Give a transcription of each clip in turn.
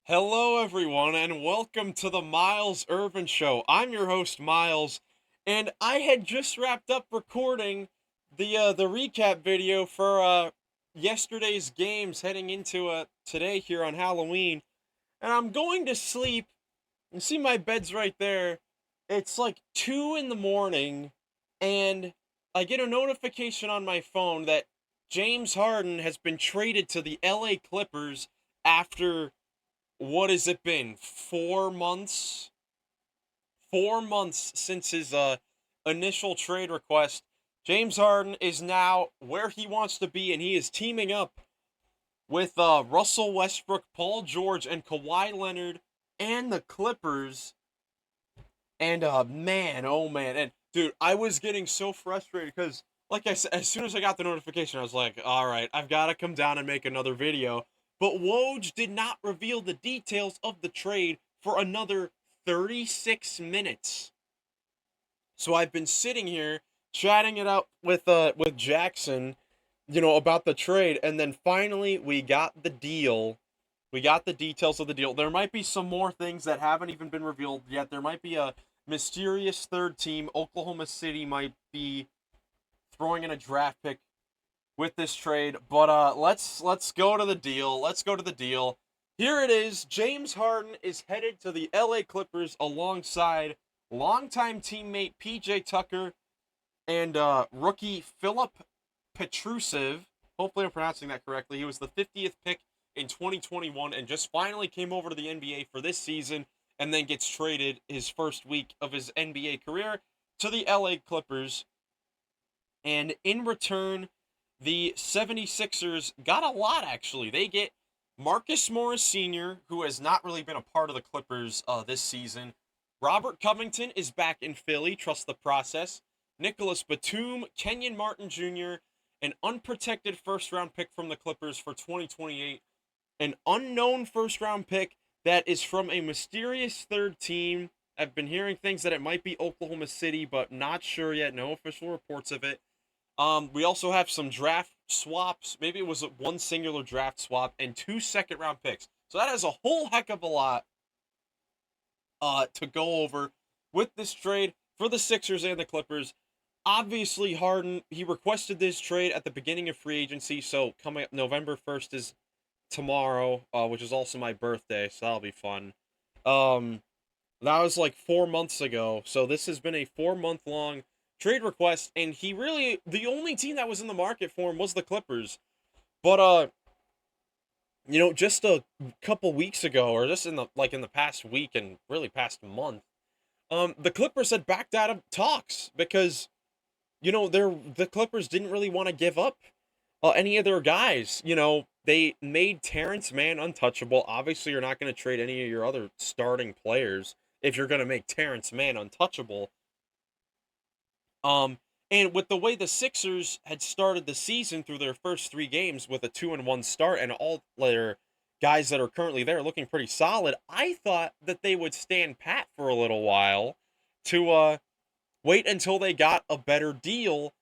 Hello, everyone, and welcome to the Miles Irvin Show. I'm your host, Miles, and I had just wrapped up recording the recap video for yesterday's games heading into today here on Halloween, and I'm going to sleep. And see, my bed's right there. It's like 2 in the morning, and I get a notification on my phone that James Harden has been traded to the LA Clippers after what has it been? 4 months? 4 months since his initial trade request. James Harden is now where he wants to be, and he is teaming up with Russell Westbrook, Paul George, and Kawhi Leonard, and the Clippers. And man, oh man, and dude, I was getting so frustrated because, like I said, as soon as I got the notification, I was like, all right, I've got to come down and make another video. But Woj did not reveal the details of the trade for another 36 minutes. So I've been sitting here chatting it up with Jackson, about the trade, and then finally we got the deal. We got the details of the deal. There might be some more things that haven't even been revealed yet. There might be a mysterious third team. Oklahoma City might be throwing in a draft pick with this trade. But let's go to the deal. Let's go to the deal. Here it is. James Harden is headed to the LA Clippers alongside longtime teammate PJ Tucker and rookie Philip Petrusev. Hopefully I'm pronouncing that correctly. He was the 50th pick in 2021 and just finally came over to the NBA for this season and then gets traded his first week of his NBA career to the LA Clippers. And in return, the 76ers got a lot, actually. They get Marcus Morris Sr., who has not really been a part of the Clippers this season. Robert Covington is back in Philly. Trust the process. Nicholas Batum, Kenyon Martin Jr., an unprotected first-round pick from the Clippers for 2028. An unknown first-round pick that is from a mysterious third team. I've been hearing things that it might be Oklahoma City, but not sure yet. No official reports of it. We also have some draft swaps. Maybe it was one singular draft swap and 2 second-round picks. So that is a whole heck of a lot to go over with this trade for the Sixers and the Clippers. Obviously, Harden, he requested this trade at the beginning of free agency, so coming up November 1st is tomorrow, which is also my birthday, so that'll be fun. Um, that was like 4 months ago, so this has been a 4 month long trade request, and the only team that was in the market for him was the Clippers. But just a couple weeks ago, or just in the past week and really past month, the Clippers had backed out of talks because the Clippers didn't really want to give up any of their guys. They made Terrence Mann untouchable. Obviously, you're not going to trade any of your other starting players if you're going to make Terrence Mann untouchable. Um, and with the way the Sixers had started the season through their first 3 games with a 2-1 start and all their guys that are currently there looking pretty solid, I thought that they would stand pat for a little while to wait until they got a better deal,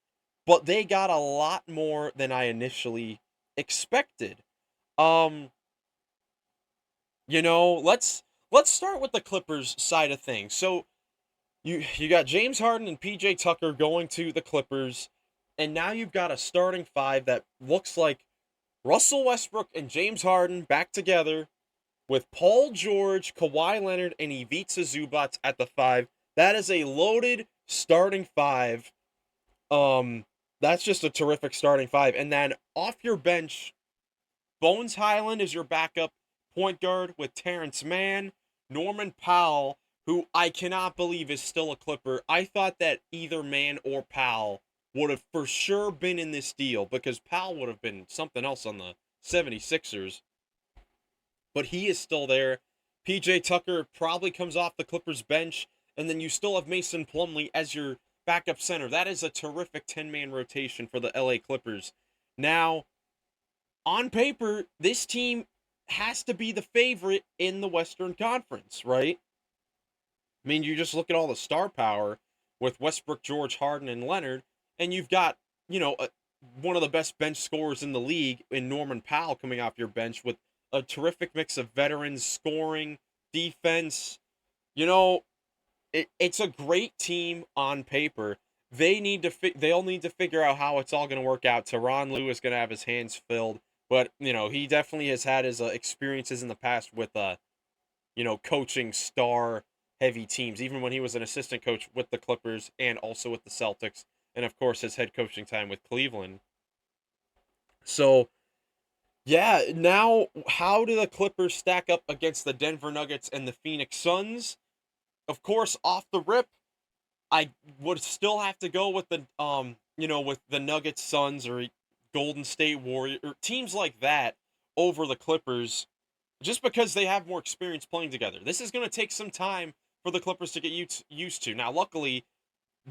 but they got a lot more than I initially expected. Um, let's start with the Clippers side of things. So you got James Harden and PJ Tucker going to the Clippers, and now you've got a starting five that looks like Russell Westbrook and James Harden back together with Paul George, Kawhi Leonard, and Ivica Zubac at the five. That is a loaded starting five. That's just a terrific starting five. And then off your bench, Bones Highland is your backup point guard with Terrence Mann, Norman Powell, who I cannot believe is still a Clipper. I thought that either Mann or Powell would have for sure been in this deal because Powell would have been something else on the 76ers. But he is still there. PJ Tucker probably comes off the Clippers bench, and then you still have Mason Plumlee as your backup center. That is a terrific 10-man rotation for the LA Clippers. Now, on paper, this team has to be the favorite in the Western Conference, right? I mean, you just look at all the star power with Westbrook, George, Harden, and Leonard, and you've got, one of the best bench scorers in the league in Norman Powell coming off your bench with a terrific mix of veterans, scoring, defense. You know, it's a great team on paper. They'll need to figure out how it's all going to work out. Tyronn Lue is going to have his hands filled, but he definitely has had his experiences in the past with coaching star heavy teams, even when he was an assistant coach with the Clippers and also with the Celtics, and of course his head coaching time with Cleveland. So, yeah, now how do the Clippers stack up against the Denver Nuggets and the Phoenix Suns? Of course, off the rip, I would still have to go with with the Nuggets, Suns, or Golden State Warriors, or teams like that over the Clippers, just because they have more experience playing together. This is going to take some time for the Clippers to get used to. Now, luckily,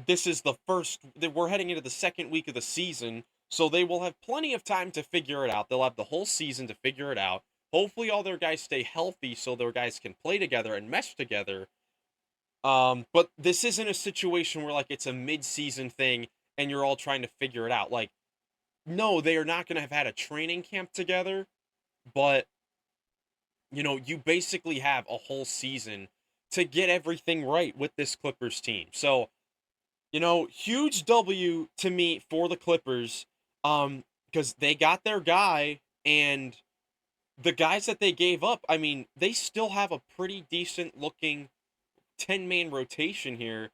this is we're heading into the second week of the season, so they will have plenty of time to figure it out. They'll have the whole season to figure it out. Hopefully, all their guys stay healthy so their guys can play together and mesh together. But this isn't a situation where like it's a mid-season thing and you're all trying to figure it out. Like, no, they are not going to have had a training camp together, but you basically have a whole season to get everything right with this Clippers team. So, huge W to me for the Clippers, because they got their guy, and the guys that they gave up, I mean, they still have a pretty decent looking 10-man rotation here.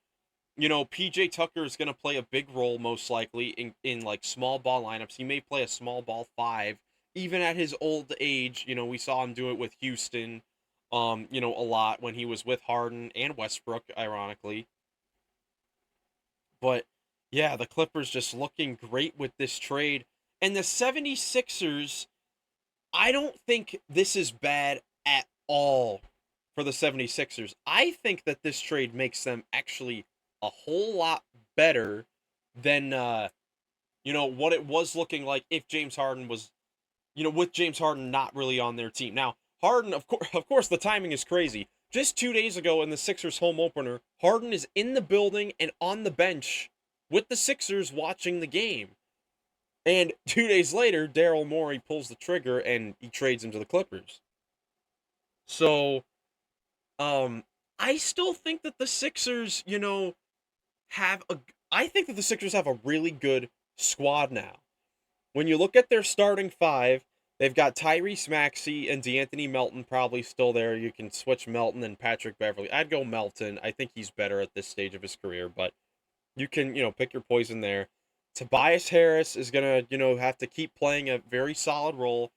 PJ Tucker is going to play a big role most likely in like small ball lineups. He may play a small ball 5 even at his old age. We saw him do it with Houston a lot when he was with Harden and Westbrook, ironically. But yeah, the Clippers just looking great with this trade. And the 76ers, I don't think this is bad at all for the 76ers. I think that this trade makes them actually a whole lot better than what it was looking like if James Harden was, with James Harden not really on their team. Now, Harden, of course, the timing is crazy. Just 2 days ago in the Sixers home opener, Harden is in the building and on the bench with the Sixers watching the game. And 2 days later, Daryl Morey pulls the trigger and he trades him to the Clippers. So, I still think that the Sixers, I think that the Sixers have a really good squad now. When you look at their starting 5, they've got Tyrese Maxey and DeAnthony Melton probably still there. You can switch Melton and Patrick Beverley. I'd go Melton. I think he's better at this stage of his career, but you can, pick your poison there. Tobias Harris is going to, have to keep playing a very solid role.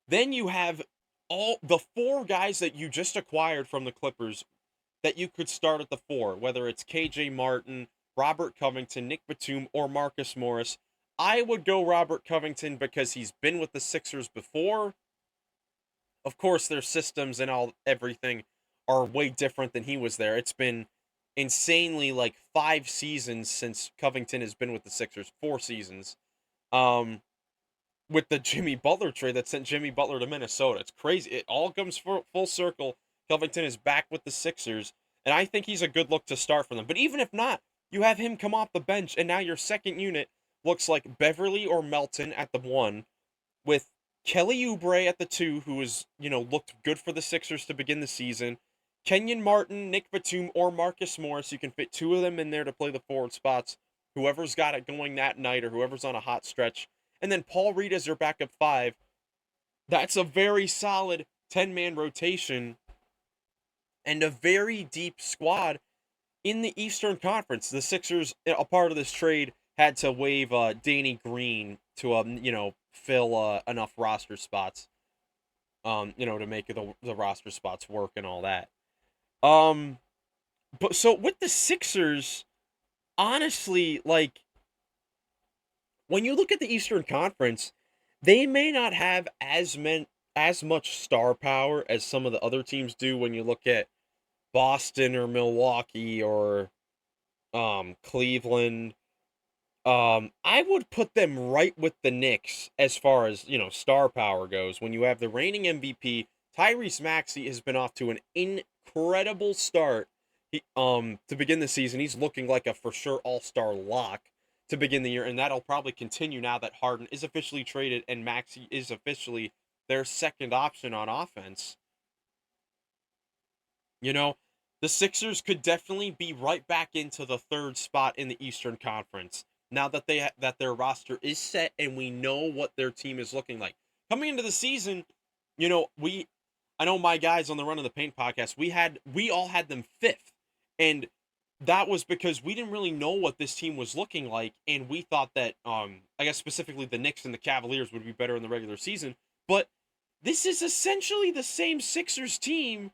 Then you have all the 4 guys that you just acquired from the Clippers that you could start at the 4, whether it's KJ Martin, Robert Covington, Nick Batum, or Marcus Morris. I would go Robert Covington because he's been with the Sixers before. Of course, their systems and everything are way different than he was there. It's been insanely like 5 seasons since Covington has been with the Sixers. 4 seasons. With the Jimmy Butler trade that sent Jimmy Butler to Minnesota. It's crazy. It all comes full circle. Covington is back with the Sixers, and I think he's a good look to start for them. But even if not, you have him come off the bench, and now your second unit looks like Beverly or Melton at the 1, with Kelly Oubre at the 2, who is, looked good for the Sixers to begin the season. Kenyon Martin, Nick Batum, or Marcus Morris. You can fit 2 of them in there to play the forward spots. Whoever's got it going that night or whoever's on a hot stretch. And then Paul Reed as your backup 5. That's a very solid 10-man rotation and a very deep squad in the Eastern Conference. The Sixers, a part of this trade, had to waive Danny Green to, fill enough roster spots, to make the roster spots work and all that. But so with the Sixers, honestly, like, when you look at the Eastern Conference, they may not have as much star power as some of the other teams do when you look at Boston or Milwaukee or Cleveland. I would put them right with the Knicks as far as, star power goes. When you have the reigning MVP, Tyrese Maxey has been off to an incredible start. To begin the season, he's looking like a for sure all-star lock to begin the year, and that'll probably continue now that Harden is officially traded and Maxey is officially their second option on offense, you know, the Sixers could definitely be right back into the third spot in the Eastern Conference now that that their roster is set and we know what their team is looking like. Coming into the season, you know, I know my guys on the Run of the Paint podcast, we all had them fifth. And that was because we didn't really know what this team was looking like, and we thought that I guess specifically the Knicks and the Cavaliers would be better in the regular season. But this is essentially the same Sixers team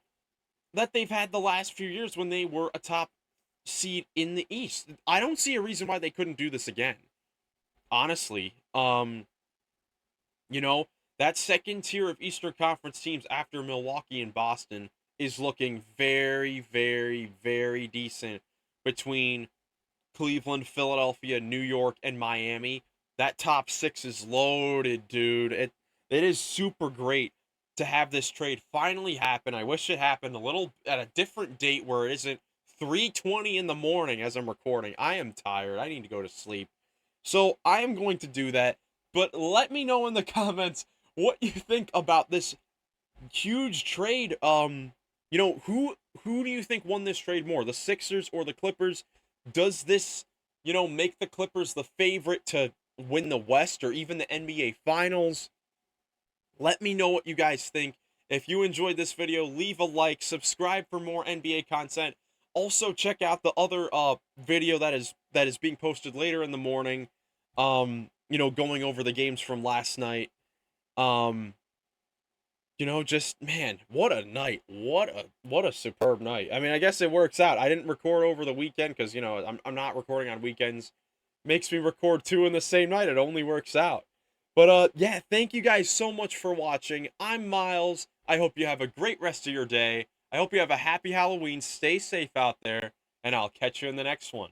that they've had the last few years when they were a top seed in the East. I don't see a reason why they couldn't do this again. Honestly, you know, that second tier of Eastern Conference teams after Milwaukee and Boston is looking very, very, very decent between Cleveland, Philadelphia, New York, and Miami. That top six is loaded, dude. It is super great to have this trade finally happen. I wish it happened a little at a different date where it isn't 3:20 in the morning as I'm recording. I am tired. I need to go to sleep. So I am going to do that. But let me know in the comments what you think about this huge trade. You know, who do you think won this trade more, the Sixers or the Clippers? Does this, you know, make the Clippers the favorite to win the West or even the NBA Finals? Let me know what you guys think. If you enjoyed this video, leave a like, subscribe for more NBA content. Also, check out the other video that is being posted later in the morning. You know, going over the games from last night. You know, just man, what a night. What a superb night. I mean, I guess it works out. I didn't record over the weekend cuz you know, I'm not recording on weekends. Makes me record two in the same night. It only works out. But yeah, thank you guys so much for watching. I'm Miles. I hope you have a great rest of your day. I hope you have a happy Halloween. Stay safe out there, and I'll catch you in the next one.